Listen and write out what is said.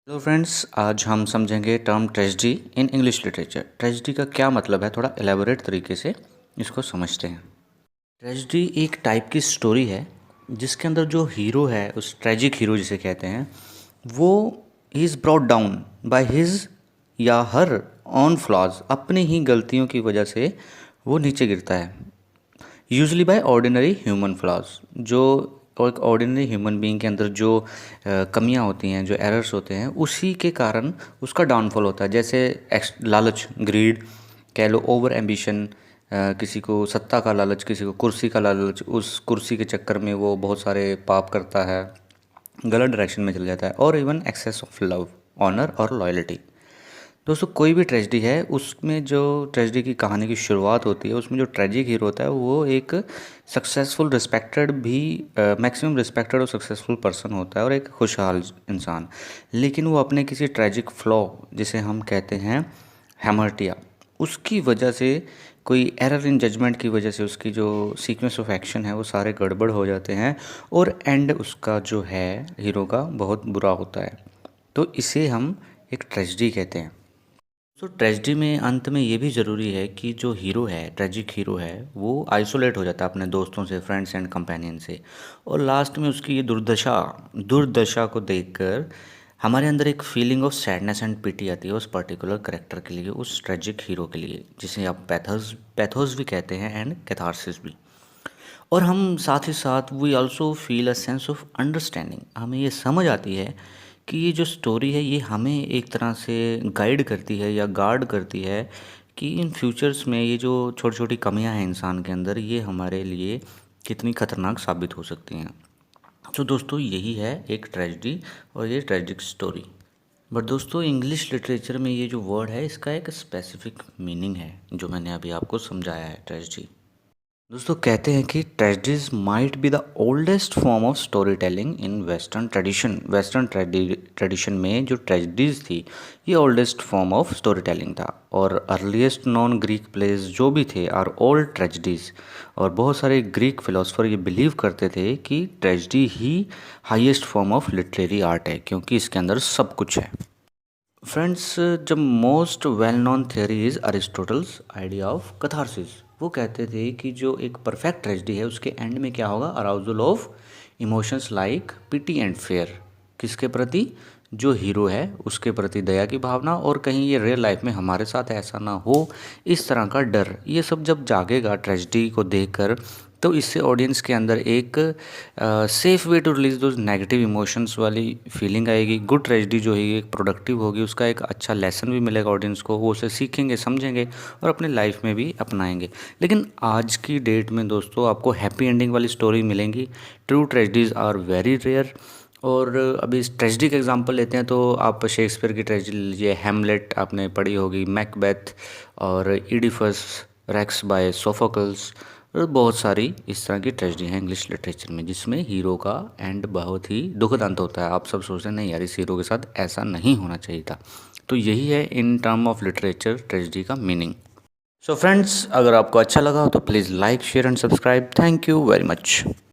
Hello friends, आज हम समझेंगे term tragedy in English literature. Tragedy का क्या मतलब है, थोड़ा एलेबोरेट तरीके से इसको समझते हैं। ट्रेजेडी एक टाइप की स्टोरी है जिसके अंदर जो हीरो है, उस ट्रेजिक हीरो जिसे कहते हैं, वो he is brought down by his या हर ऑन फ्लॉज। अपनी ही गलतियों की वजह से वो नीचे गिरता है, usually by ordinary human flaws. जो एक ऑर्डिनरी ह्यूमन बीइंग के अंदर जो कमियां होती हैं, जो एरर्स होते हैं, उसी के कारण उसका डाउनफॉल होता है। जैसे लालच, ग्रीड कह लो, ओवर एम्बिशन, किसी को सत्ता का लालच, किसी को कुर्सी का लालच, उस कुर्सी के चक्कर में वो बहुत सारे पाप करता है, गलत डायरेक्शन में चला जाता है। और even excess of love, honour और लॉयल्टी। दोस्तों, कोई भी ट्रेजेडी है, उसमें जो ट्रेजेडी की कहानी की शुरुआत होती है, उसमें जो ट्रेजिक हीरो होता है वो एक सक्सेसफुल, रिस्पेक्टेड भी, मैक्सिमम रिस्पेक्टेड और सक्सेसफुल पर्सन होता है और एक खुशहाल इंसान। लेकिन वो अपने किसी ट्रेजिक फ्लॉ, जिसे हम कहते हैं हैमर्टिया, उसकी वजह से, कोई एरर इन जजमेंट की वजह से, उसकी जो सीक्वेंस ऑफ एक्शन है वो सारे गड़बड़ हो जाते हैं और एंड उसका जो है हीरो का बहुत बुरा होता है। तो इसे हम एक ट्रेजेडी कहते हैं। तो ट्रेजेडी में अंत में ये भी ज़रूरी है कि जो हीरो है, ट्रेजिक हीरो है, वो आइसोलेट हो जाता है अपने दोस्तों से, फ्रेंड्स एंड कंपेनियन से। और लास्ट में उसकी ये दुर्दशा दुर्दशा को देखकर हमारे अंदर एक फीलिंग ऑफ सैडनेस एंड पिटी आती है उस पर्टिकुलर करेक्टर के लिए, उस ट्रेजिक हीरो के लिए, जिसे आप पैथोस भी कहते हैं एंड कैथारसिस भी। और हम साथ ही साथ we also feel a sense of understanding. हमें ये समझ आती है कि ये जो स्टोरी है, ये हमें एक तरह से गाइड करती है या गार्ड करती है कि इन फ्यूचर्स में ये जो छोटी छोटी कमियां हैं इंसान के अंदर, ये हमारे लिए कितनी खतरनाक साबित हो सकती हैं। तो दोस्तों, यही है एक ट्रेजेडी और ये ट्रेजिक स्टोरी। बट दोस्तों, इंग्लिश लिटरेचर में ये जो वर्ड है, इसका एक स्पेसिफिक मीनिंग है जो मैंने अभी आपको समझाया है, ट्रेजेडी। दोस्तों, कहते हैं कि tragedies might be the oldest form of story telling in western tradition. Western tradition में जो ट्रेजेडीज थी, ये oldest form of story telling था। और अर्लीस्ट नॉन ग्रीक प्लेस जो भी थे आर ओल्ड ट्रेजेडीज। और बहुत सारे ग्रीक फिलोसफर ये बिलीव करते थे कि ट्रेजेडी ही highest form of literary art है, क्योंकि इसके अंदर सब कुछ है। फ्रेंड्स, जब most well known theory is Aristotle's idea of catharsis. वो कहते थे कि जो एक परफेक्ट ट्रेजेडी है, उसके एंड में क्या होगा, arousal of emotions like pity and fear. किसके प्रति? जो हीरो है उसके प्रति दया की भावना, और कहीं ये रियल लाइफ में हमारे साथ ऐसा ना हो, इस तरह का डर। ये सब जब जागेगा ट्रेजेडी को देखकर, तो इससे ऑडियंस के अंदर एक सेफ वे टू रिलीज दो नेगेटिव इमोशंस वाली फीलिंग आएगी। गुड ट्रेजेडी जो है एक प्रोडक्टिव होगी, उसका एक अच्छा लेसन भी मिलेगा ऑडियंस को, वो उसे सीखेंगे, समझेंगे और अपने लाइफ में भी अपनाएंगे। लेकिन आज की डेट में दोस्तों, आपको हैप्पी एंडिंग वाली स्टोरी मिलेंगी। True tragedies are very rare. और अभी इस ट्रेजेडी का एग्जांपल लेते हैं तो आप शेक्सपियर की ट्रेजेडी लीजिए, हैमलेट आपने पढ़ी होगी, मैकबेथ और इडिफस रेक्स बाय सोफोकल्स। और बहुत सारी इस तरह की ट्रेजेडी हैं इंग्लिश लिटरेचर में, जिसमें हीरो का एंड बहुत ही दुखद अंत होता है। आप सब सोचते हैं नहीं यार, इस हीरो के साथ ऐसा नहीं होना चाहिए था। तो यही है in term of literature tragedy का मीनिंग। सो फ्रेंड्स, अगर आपको अच्छा लगा हो तो please like, share and subscribe. Thank you very much.